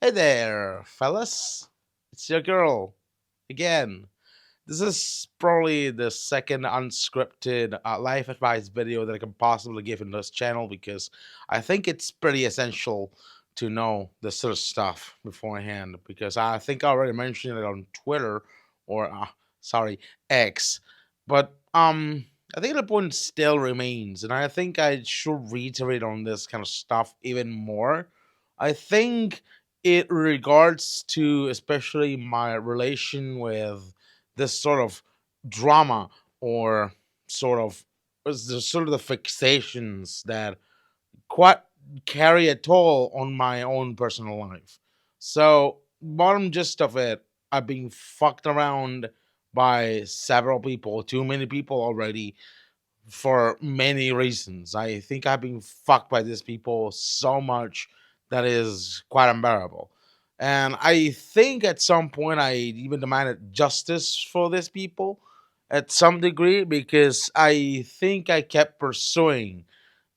Hey there, fellas. It's your girl again. This is probably the second unscripted life advice video that I can possibly give in this channel because I think it's pretty essential to know this sort of stuff beforehand. Because I think I already mentioned it on Twitter or, sorry, X. But I think the point still remains, and I think I should reiterate on this kind of stuff even more. I think it regards to especially my relation with this sort of drama or sort of sort of the fixations that quite carry a toll on my own personal life. So, bottom gist of it, I've been fucked around by several people, too many people already, for many reasons. I think I've been fucked by these people so much that is quite unbearable. And I think at some point I even demanded justice for these people at some degree because I think I kept pursuing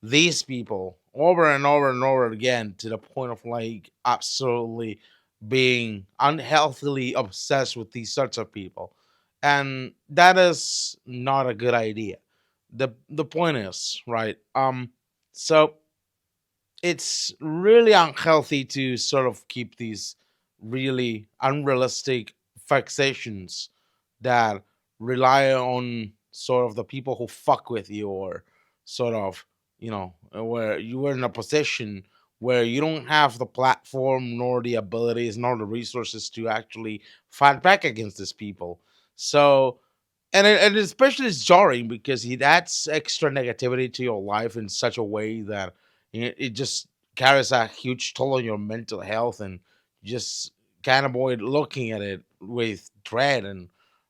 these people over and over and over again to the point of like absolutely being unhealthily obsessed with these sorts of people. And that is not a good idea. The point is, right? So it's really unhealthy to sort of keep these really unrealistic fixations that rely on sort of the people who fuck with you, or sort of, where you are in a position where you don't have the platform nor the abilities nor the resources to actually fight back against these people. So, and especially it's jarring because it adds extra negativity to your life in such a way that it just carries a huge toll on your mental health, and you just can't avoid looking at it with dread and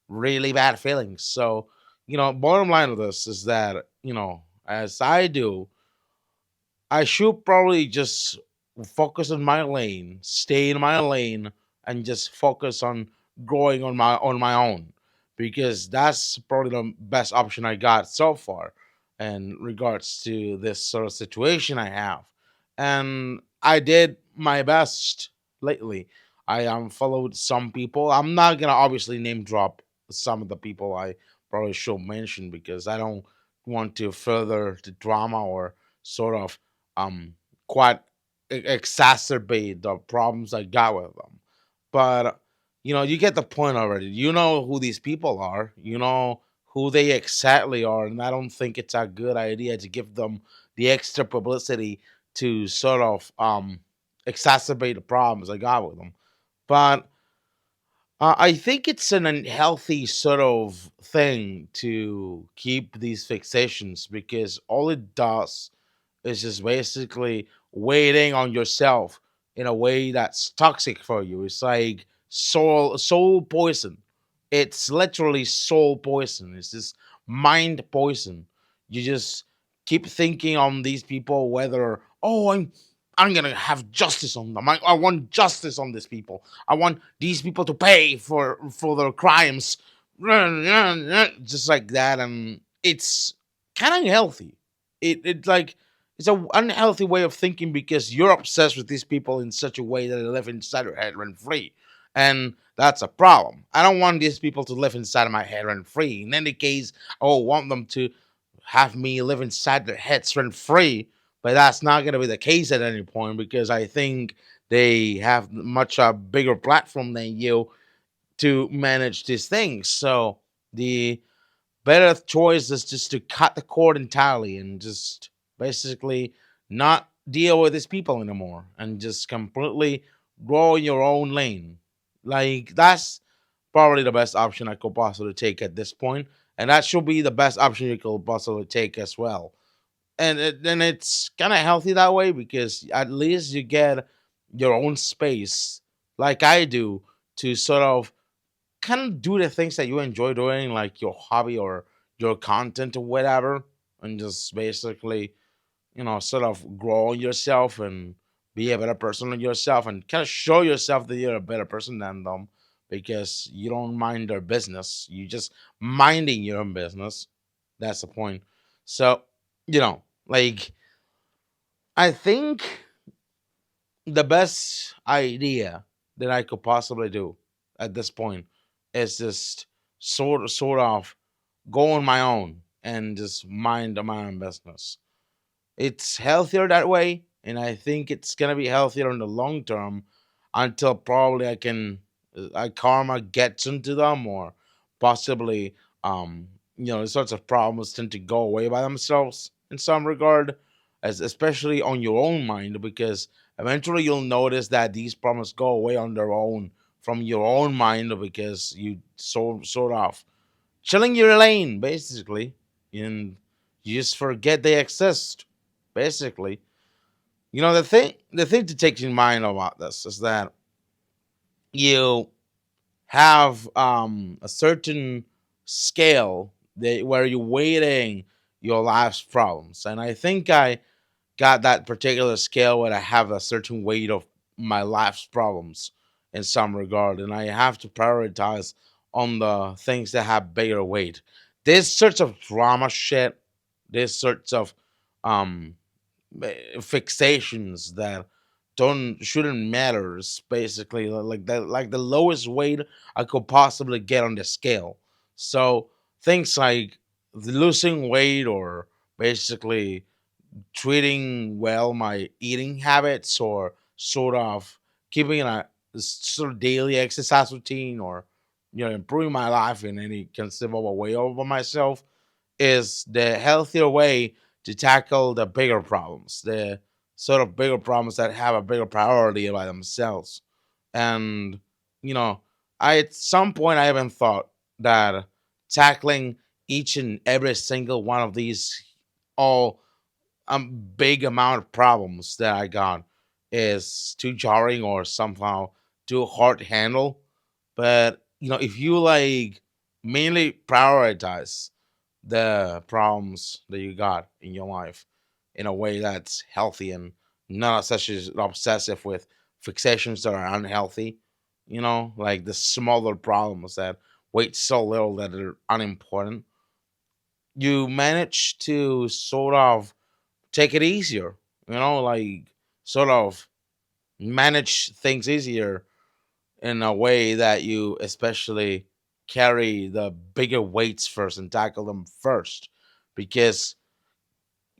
really bad feelings. So, bottom line of this is that, as I do, I should probably just focus on my lane, stay in my lane, and just focus on growing on my own, because that's probably the best option I got so far in regards to this sort of situation I have. And I did my best lately. I followed some people. I'm not gonna obviously name drop some of the people I probably should mention because I don't want to further the drama or sort of um quite exacerbate the problems I got with them. But you get the point already. You know who these people are. You know who they exactly are, and I don't think it's a good idea to give them the extra publicity to sort of exacerbate the problems I got with them. But I think it's an unhealthy sort of thing to keep these fixations because all it does is just basically waiting on yourself in a way that's toxic for you. It's like soul poison. It's literally soul poison. It's just mind poison. You just keep thinking on these people whether, oh, I'm gonna have justice on them. I want justice on these people. I want these people to pay for their crimes. Just like that, and it's kind of unhealthy. It like it's a unhealthy way of thinking because you're obsessed with these people in such a way that they live inside your head rent free, and that's a problem. I don't want these people to live inside of my head rent free. In any case, I want them to have me live inside their heads rent free, but that's not going to be the case at any point because I think they have much a bigger platform than you to manage these things. So the better choice is just to cut the cord entirely and just basically not deal with these people anymore and just completely grow in your own lane. Like that's probably the best option I could possibly take at this point, and that should be the best option you could possibly take as well. And it's kind of healthy that way because at least you get your own space, like I do, to sort of kind of do the things that you enjoy doing, like your hobby or your content or whatever, and just basically, sort of grow on yourself and be a better person on yourself and kind of show yourself that you're a better person than them because you don't mind their business. You just minding your own business. That's the point. So, like, I think the best idea that I could possibly do at this point is just sort of go on my own and just mind my own business. It's healthier that way, and I think it's gonna be healthier in the long term until probably karma gets into them, or possibly the sorts of problems tend to go away by themselves in some regard, as especially on your own mind, because eventually you'll notice that these problems go away on their own from your own mind, because you sort of chilling your lane basically, and you just forget they exist basically. The thing to take in mind about this is that you have a certain scale where you're weighting your life's problems, and I think I got that particular scale where I have a certain weight of my life's problems in some regard, and I have to prioritize on the things that have bigger weight. This sorts of drama shit, this sorts of um fixations that don't shouldn't matter is basically like the lowest weight I could possibly get on the scale. So things like losing weight, or basically treating well my eating habits, or sort of keeping a sort of daily exercise routine, or improving my life in any conceivable way over myself, is the healthier way to tackle the bigger problems, the sort of bigger problems that have a bigger priority by themselves. And you know I at some point I even thought that tackling each and every single one of these all big amount of problems that I got is too jarring, or somehow too hard to handle. But if you mainly prioritize the problems that you got in your life in a way that's healthy, and not such as obsessive with fixations that are unhealthy, like the smaller problems that weight so little that are unimportant, you manage to sort of take it easier, sort of manage things easier in a way that you especially carry the bigger weights first and tackle them first, because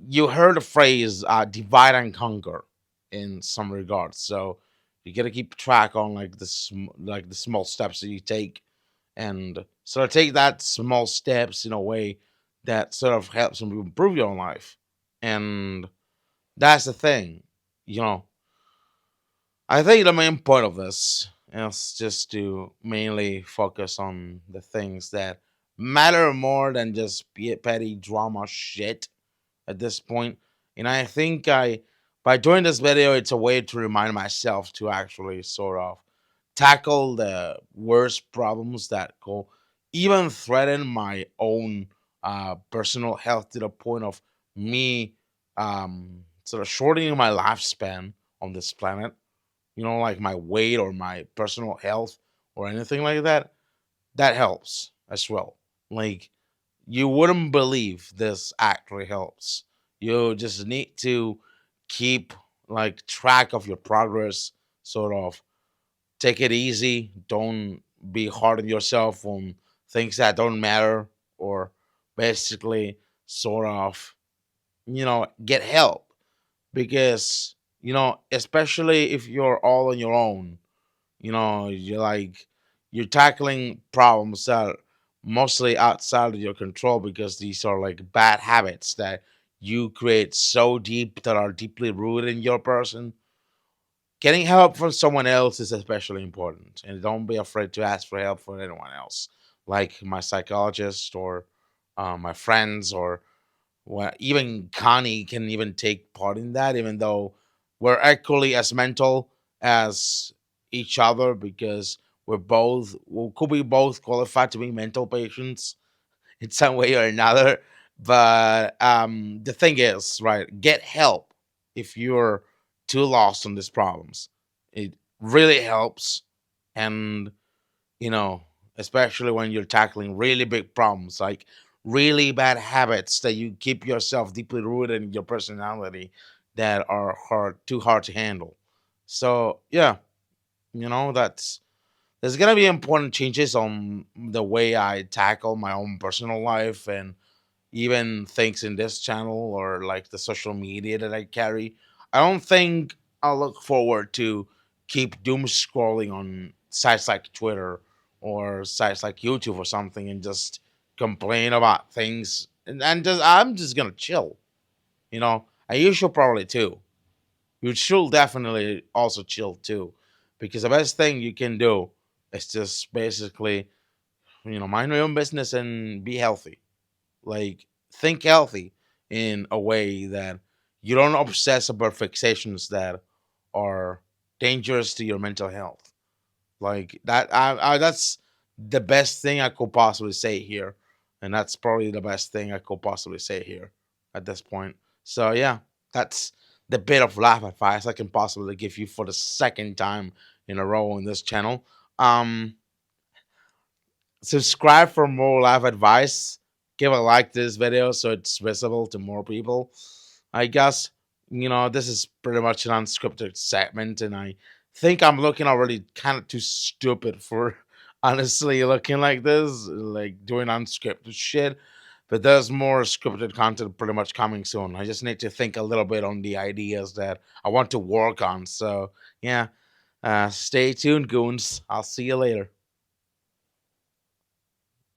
you heard the phrase divide and conquer in some regards. So you got to keep track on like the small steps that you take, and sort of take that small steps in a way that sort of helps you improve your own life. And that's the thing, you know. I think the main point of this is just to mainly focus on the things that matter more than just petty drama shit at this point. And I think by doing this video, it's a way to remind myself to actually sort of tackle the worst problems that go even threaten my own personal health, to the point of me sort of shortening my lifespan on this planet, like my weight or my personal health or anything like that. That helps as well. Like, you wouldn't believe this actually helps. You just need to keep track of your progress, sort of take it easy. Don't be hard on yourself on things that don't matter, or basically sort of, get help, because, especially if you're all on your own, you're tackling problems that are mostly outside of your control, because these are like bad habits that you create so deep, that are deeply rooted in your person. Getting help from someone else is especially important, and don't be afraid to ask for help from anyone else, like my psychologist, or my friends, or even Connie can even take part in that, even though we're equally as mental as each other, because we could be both qualified to be mental patients in some way or another. But the thing is, right, get help if you're too lost on these problems. It really helps. And you know, especially when you're tackling really big problems, like really bad habits that you keep yourself deeply rooted in your personality, that are too hard to handle. So yeah, that's there's gonna be important changes on the way I tackle my own personal life and even things in this channel or like the social media that I carry. I don't think I'll look forward to keep doom scrolling on sites like Twitter or sites like YouTube or something and just complain about things and just I'm just gonna chill. And you should probably too. You should definitely also chill too. Because the best thing you can do is just basically, mind your own business and be healthy. Like, think healthy in a way that you don't obsess about fixations that are dangerous to your mental health. Like that, that's the best thing I could possibly say here, and that's probably the best thing I could possibly say here at this point. So yeah, that's the bit of life advice I can possibly give you for the second time in a row on this channel. Um, Subscribe for more live advice. Give a like to this video so it's visible to more people. I guess this is pretty much an unscripted segment, and I think I'm looking already kind of too stupid for honestly looking like this, like doing unscripted shit. But there's more scripted content pretty much coming soon. I just need to think a little bit on the ideas that I want to work on. So yeah, stay tuned, goons. I'll see you later.